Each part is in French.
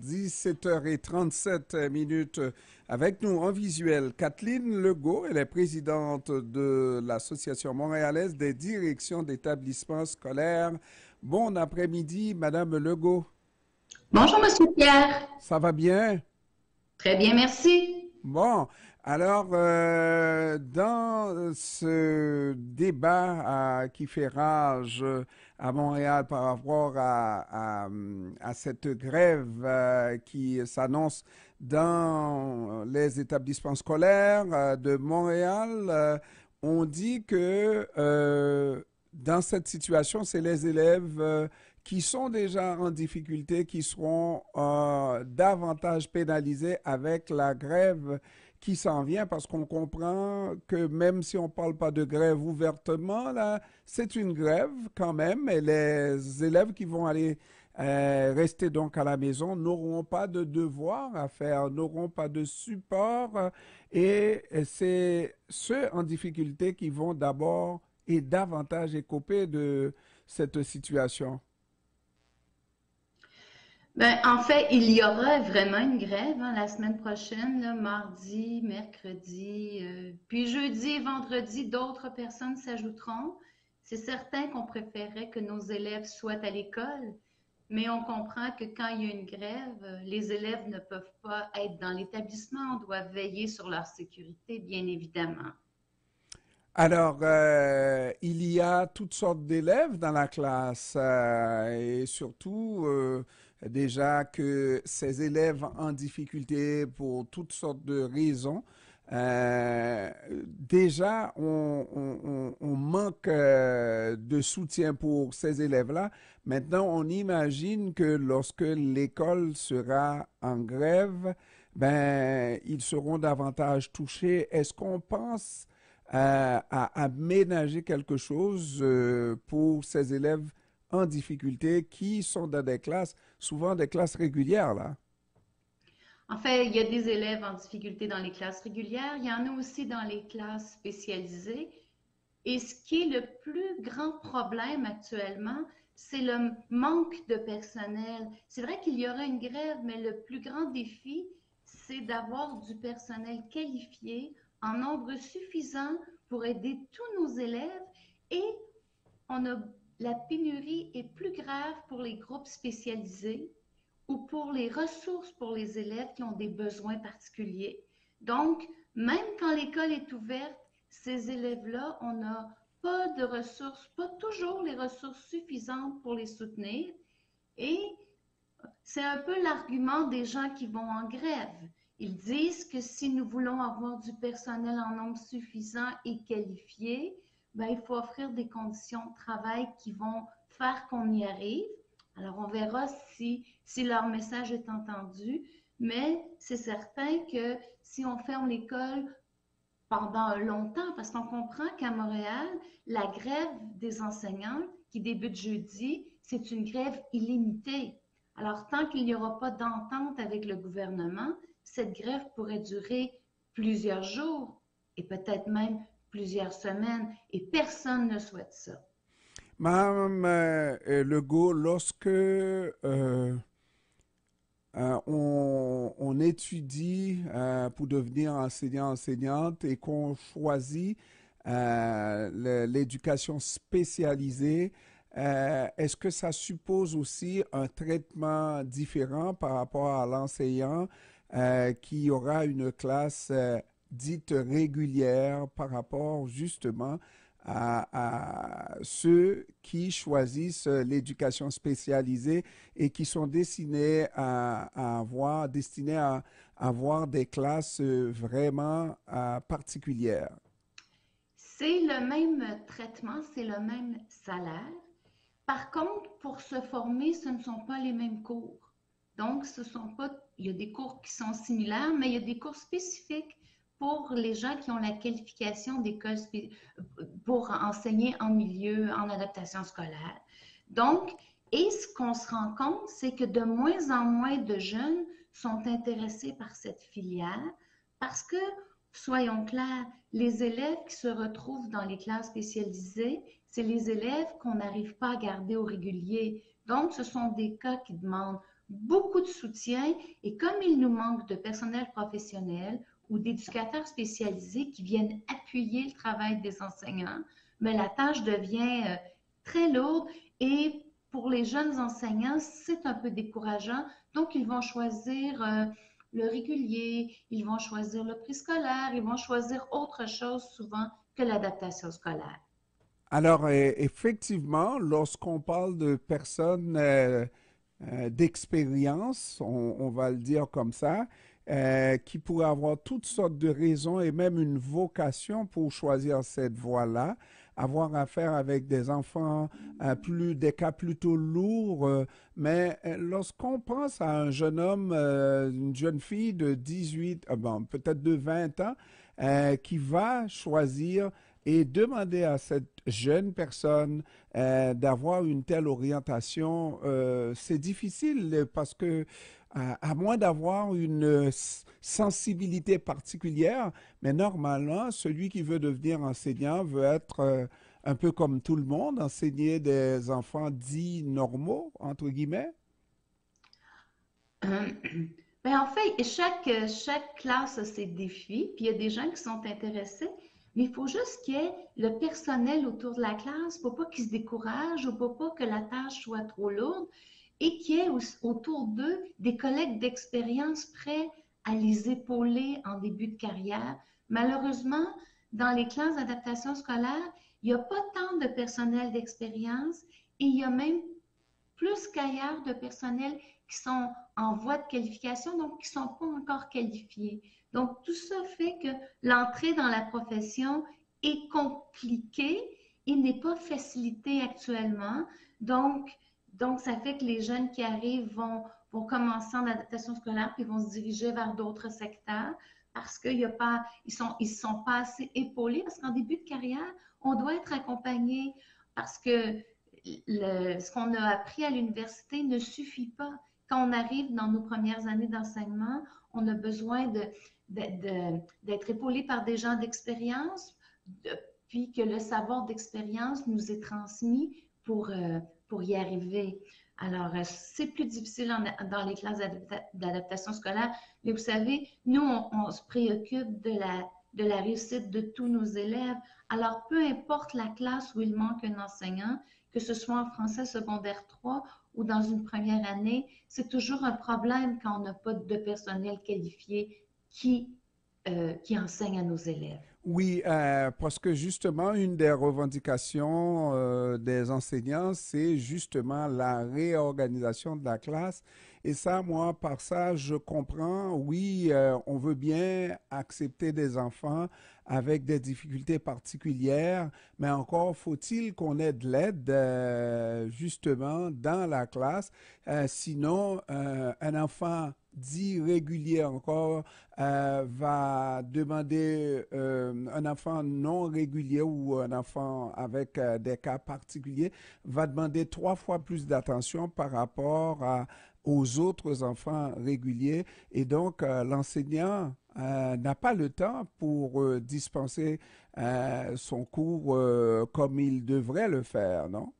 17h37 minutes. Avec nous en visuel, Kathleen Legault, elle est présidente de l'Association montréalaise des directions d'établissements scolaires. Bon après-midi, Madame Legault. Bonjour, Monsieur Pierre. Ça va bien? Très bien, merci. Bon, alors, dans ce débat qui fait rage à Montréal par rapport à cette grève qui s'annonce dans les établissements scolaires de Montréal, on dit que dans cette situation, c'est les élèves qui sont déjà en difficulté qui seront davantage pénalisés avec la grève qui s'en vient parce qu'on comprend que même si on ne parle pas de grève ouvertement, là, c'est une grève quand même et les élèves qui vont aller rester donc à la maison n'auront pas de devoirs à faire, n'auront pas de support et c'est ceux en difficulté qui vont d'abord et davantage écoper de cette situation. En fait, il y aura vraiment une grève la semaine prochaine, là, mardi, mercredi, puis jeudi et vendredi, d'autres personnes s'ajouteront. C'est certain qu'on préférerait que nos élèves soient à l'école, mais on comprend que quand il y a une grève, les élèves ne peuvent pas être dans l'établissement. On doit veiller sur leur sécurité, bien évidemment. Alors, il y a toutes sortes d'élèves dans la classe et surtout déjà que ces élèves en difficulté pour toutes sortes de raisons, déjà on manque de soutien pour ces élèves-là. Maintenant, on imagine que lorsque l'école sera en grève, ben, ils seront davantage touchés. Est-ce qu'on pense à ménager quelque chose pour ces élèves en difficulté qui sont dans des classes, souvent des classes régulières, là? En fait, il y a des élèves en difficulté dans les classes régulières, il y en a aussi dans les classes spécialisées. Et ce qui est le plus grand problème actuellement, c'est le manque de personnel. C'est vrai qu'il y aura une grève, mais le plus grand défi, c'est d'avoir du personnel qualifié en nombre suffisant pour aider tous nos élèves et on a, la pénurie est plus grave pour les groupes spécialisés ou pour les ressources pour les élèves qui ont des besoins particuliers. Donc, même quand l'école est ouverte, ces élèves-là, on n'a pas de ressources, pas toujours les ressources suffisantes pour les soutenir. Et c'est un peu l'argument des gens qui vont en grève. Ils disent que si nous voulons avoir du personnel en nombre suffisant et qualifié, ben, il faut offrir des conditions de travail qui vont faire qu'on y arrive. Alors, on verra si leur message est entendu, mais c'est certain que si on ferme l'école pendant longtemps, parce qu'on comprend qu'à Montréal, la grève des enseignants qui débute jeudi, c'est une grève illimitée. Alors, tant qu'il n'y aura pas d'entente avec le gouvernement, cette grève pourrait durer plusieurs jours et peut-être même plusieurs semaines, et personne ne souhaite ça. Madame Legault, lorsque on étudie pour devenir enseignante et qu'on choisit l'éducation spécialisée, est-ce que ça suppose aussi un traitement différent par rapport à l'enseignant qui aura une classe dite régulière par rapport justement à ceux qui choisissent l'éducation spécialisée et qui sont destinés à avoir des classes vraiment particulières? C'est le même traitement, c'est le même salaire. Par contre, pour se former, ce ne sont pas les mêmes cours. Donc, ce sont pas, il y a des cours qui sont similaires, mais il y a des cours spécifiques pour les gens qui ont la qualification d'école pour enseigner en milieu, en adaptation scolaire. Donc, et ce qu'on se rend compte, c'est que de moins en moins de jeunes sont intéressés par cette filière parce que, soyons clairs, les élèves qui se retrouvent dans les classes spécialisées, c'est les élèves qu'on n'arrive pas à garder au régulier. Donc, ce sont des cas qui demandent beaucoup de soutien et comme il nous manque de personnel professionnel ou d'éducateurs spécialisés qui viennent appuyer le travail des enseignants, mais la tâche devient très lourde et pour les jeunes enseignants, c'est un peu décourageant. Donc, ils vont choisir le régulier, ils vont choisir le préscolaire, ils vont choisir autre chose souvent que l'adaptation scolaire. Alors, effectivement, lorsqu'on parle de personnes d'expérience, on va le dire comme ça, qui pourraient avoir toutes sortes de raisons et même une vocation pour choisir cette voie-là, avoir affaire avec des enfants des cas plutôt lourds, mais lorsqu'on pense à un jeune homme, une jeune fille de 18, bon, peut-être de 20 ans, qui va choisir et demander à cette jeune personne d'avoir une telle orientation, c'est difficile parce que, à moins d'avoir une sensibilité particulière, mais normalement, celui qui veut devenir enseignant veut être un peu comme tout le monde, enseigner des enfants dits normaux, entre guillemets. Euh, Ben, en fait, chaque classe a ses défis, puis il y a des gens qui sont intéressés, mais il faut juste qu'il y ait le personnel autour de la classe pour pas qu'ils se découragent ou pour pas que la tâche soit trop lourde et qu'il y ait autour d'eux des collègues d'expérience prêts à les épauler en début de carrière. Malheureusement, dans les classes d'adaptation scolaire, il n'y a pas tant de personnel d'expérience et il y a même plus qu'ailleurs de personnel qui sont en voie de qualification, donc qui ne sont pas encore qualifiés. Donc, tout ça fait que l'entrée dans la profession est compliquée et n'est pas facilitée actuellement. Donc, ça fait que les jeunes qui arrivent vont commencer en adaptation scolaire puis vont se diriger vers d'autres secteurs parce qu'ils ne sont pas assez épaulés. Parce qu'en début de carrière, on doit être accompagné parce que ce qu'on a appris à l'université ne suffit pas. Quand on arrive dans nos premières années d'enseignement, on a besoin d'être épaulé par des gens d'expérience, puis que le savoir d'expérience nous est transmis pour y arriver. Alors, c'est plus difficile dans les classes d'adaptation scolaire, mais vous savez, nous, on se préoccupe de la réussite de tous nos élèves. Alors, peu importe la classe où il manque un enseignant, que ce soit en français secondaire 3 ou dans une première année, c'est toujours un problème quand on n'a pas de personnel qualifié qui enseigne à nos élèves. Oui, parce que justement, une des revendications des enseignants, c'est justement la réorganisation de la classe. Et ça, moi, par ça, je comprends. Oui, on veut bien accepter des enfants avec des difficultés particulières, mais encore faut-il qu'on ait de l'aide, justement, dans la classe. Sinon, un enfant dit régulier encore va demander un enfant non régulier ou un enfant avec des cas particuliers va demander 3 fois plus d'attention par rapport aux autres enfants réguliers et donc l'enseignant n'a pas le temps pour dispenser son cours comme il devrait le faire, non?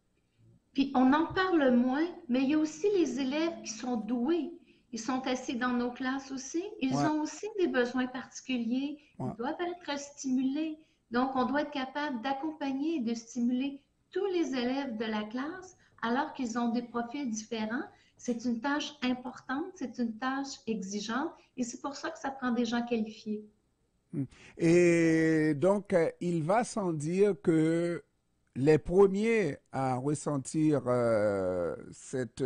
Puis on en parle moins, mais il y a aussi les élèves qui sont doués. Ils sont assis dans nos classes aussi. Ils Ouais, ont aussi des besoins particuliers. ouais. Ils doivent être stimulés. Donc, on doit être capable d'accompagner et de stimuler tous les élèves de la classe alors qu'ils ont des profils différents. C'est une tâche importante, c'est une tâche exigeante et c'est pour ça que ça prend des gens qualifiés. Mm. Et donc, il va sans dire que les premiers à ressentir cette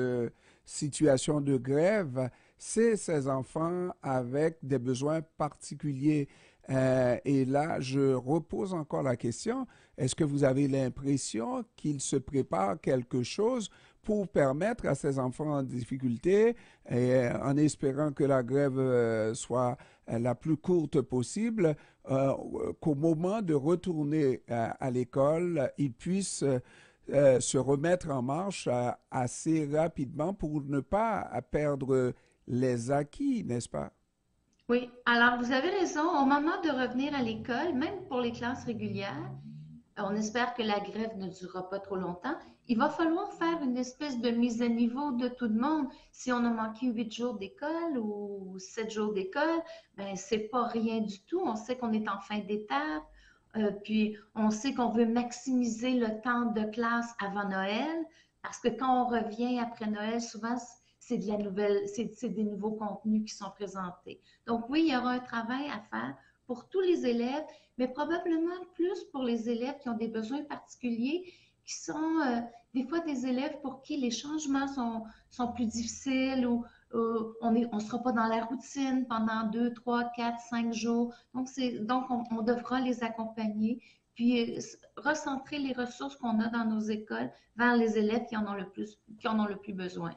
situation de grève, c'est ces enfants avec des besoins particuliers. Et là, je repose encore la question, est-ce que vous avez l'impression qu'il se prépare quelque chose pour permettre à ces enfants en difficulté, et, en espérant que la grève soit la plus courte possible, qu'au moment de retourner à l'école, ils puissent se remettre en marche assez rapidement pour ne pas perdre les acquis, n'est-ce pas? Oui, alors vous avez raison. Au moment de revenir à l'école, même pour les classes régulières, On espère que la grève ne durera pas trop longtemps. Il va falloir faire une espèce de mise à niveau de tout le monde. Si on a manqué 8 jours d'école ou 7 jours d'école, ben c'est pas rien du tout. On sait qu'on est en fin d'étape, puis on sait qu'on veut maximiser le temps de classe avant Noël, parce que quand on revient après Noël, souvent c'est de la nouvelle, c'est des nouveaux contenus qui sont présentés. Donc oui, il y aura un travail à faire pour tous les élèves, mais probablement plus pour les élèves qui ont des besoins particuliers, qui sont des fois des élèves pour qui les changements sont plus difficiles ou on sera pas dans la routine pendant 2, 3, 4, 5 jours. Donc on devra les accompagner, puis recentrer les ressources qu'on a dans nos écoles vers les élèves qui en ont le plus besoin.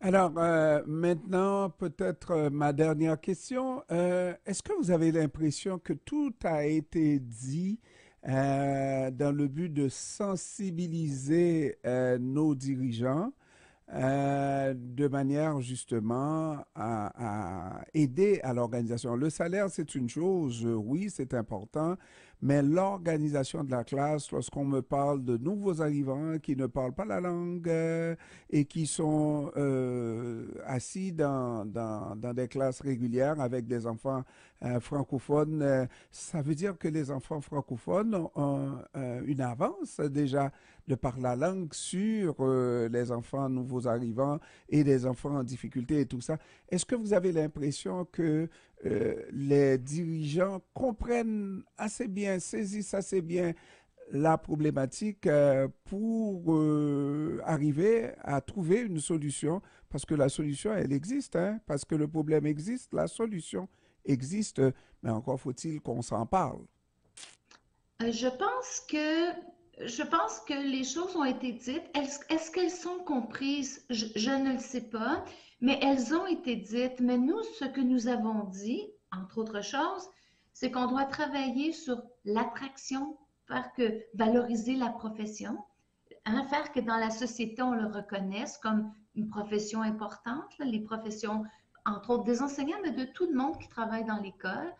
Alors, maintenant, peut-être ma dernière question. Est-ce que vous avez l'impression que tout a été dit dans le but de sensibiliser nos dirigeants de manière justement à aider à l'organisation? Le salaire, c'est une chose, oui, c'est important, mais l'organisation de la classe, lorsqu'on me parle de nouveaux arrivants qui ne parlent pas la langue et qui sont assis dans des classes régulières avec des enfants francophones, ça veut dire que les enfants francophones ont une avance déjà de par la langue sur les enfants nouveaux arrivants et les enfants en difficulté et tout ça. Est-ce que vous avez l'impression que les dirigeants comprennent assez bien, saisissent assez bien la problématique pour arriver à trouver une solution? Parce que la solution, elle existe, hein, parce que le problème existe, la solution existe, mais encore faut-il qu'on s'en parle. Euh, je pense que, je pense que les choses ont été dites. Est-ce qu'elles sont comprises? Je ne le sais pas, mais elles ont été dites. Mais nous, ce que nous avons dit, entre autres choses, c'est qu'on doit travailler sur l'attraction, faire que valoriser la profession, hein, faire que dans la société, on le reconnaisse comme une profession importante, là, les professions, entre autres des enseignants, mais de tout le monde qui travaille dans l'école.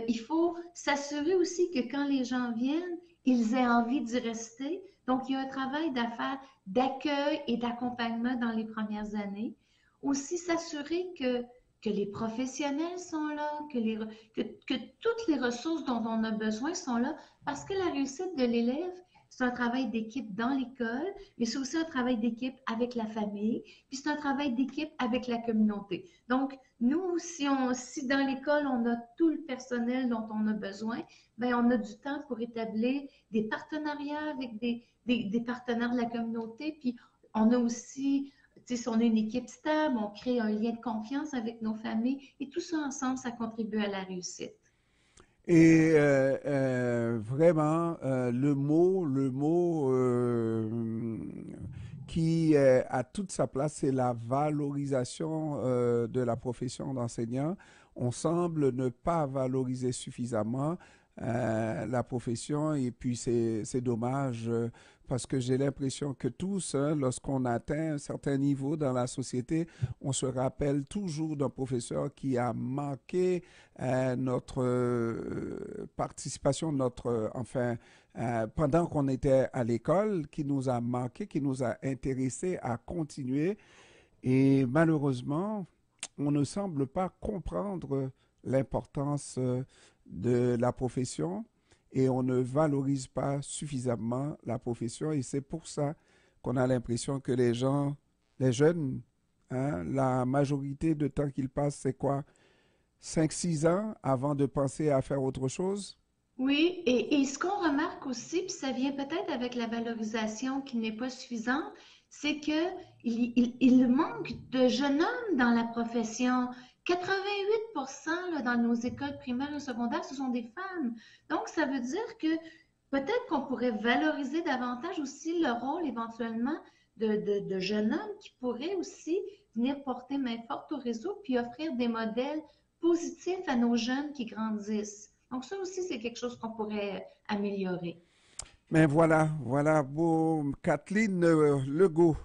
Il faut s'assurer aussi que quand les gens viennent, ils aient envie d'y rester. Donc, il y a un travail d'affaires, d'accueil et d'accompagnement dans les premières années. Aussi, s'assurer que les professionnels sont là, que toutes les ressources dont on a besoin sont là, parce que la réussite de l'élève, c'est un travail d'équipe dans l'école, mais c'est aussi un travail d'équipe avec la famille, puis c'est un travail d'équipe avec la communauté. Donc, nous, si dans l'école, on a tout le personnel dont on a besoin, ben, on a du temps pour établir des partenariats avec des partenaires de la communauté. Puis, on a aussi, si on a une équipe stable, on crée un lien de confiance avec nos familles. Et tout ça ensemble, ça contribue à la réussite. Et vraiment, le mot qui a toute sa place, c'est la valorisation de la profession d'enseignant. On semble ne pas valoriser suffisamment la profession et puis c'est dommage parce que j'ai l'impression que tous, hein, lorsqu'on atteint un certain niveau dans la société, on se rappelle toujours d'un professeur qui a marqué notre participation, enfin, pendant qu'on était à l'école, qui nous a marqué, qui nous a intéressés à continuer. Et malheureusement, on ne semble pas comprendre l'importance de la profession et on ne valorise pas suffisamment la profession. Et c'est pour ça qu'on a l'impression que les gens, les jeunes, hein, la majorité de temps qu'ils passent, c'est quoi? 5, 6 ans avant de penser à faire autre chose? Oui, et ce qu'on remarque aussi, puis ça vient peut-être avec la valorisation qui n'est pas suffisante, c'est que il manque de jeunes hommes dans la profession. 88% là, dans nos écoles primaires et secondaires, ce sont des femmes. Donc, ça veut dire que peut-être qu'on pourrait valoriser davantage aussi le rôle éventuellement de jeunes hommes qui pourraient aussi venir porter main forte au réseau puis offrir des modèles positifs à nos jeunes qui grandissent. Donc, ça aussi, c'est quelque chose qu'on pourrait améliorer. Mais voilà, voilà, bon, Kathleen Legault,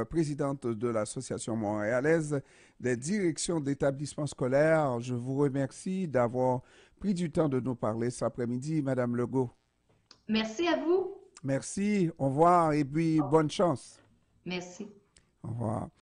présidente de l'Association montréalaise des directions d'établissements scolaires, je vous remercie d'avoir pris du temps de nous parler cet après-midi, Madame Legault. Merci à vous. Merci, au revoir et puis bonne chance. Merci. Au revoir.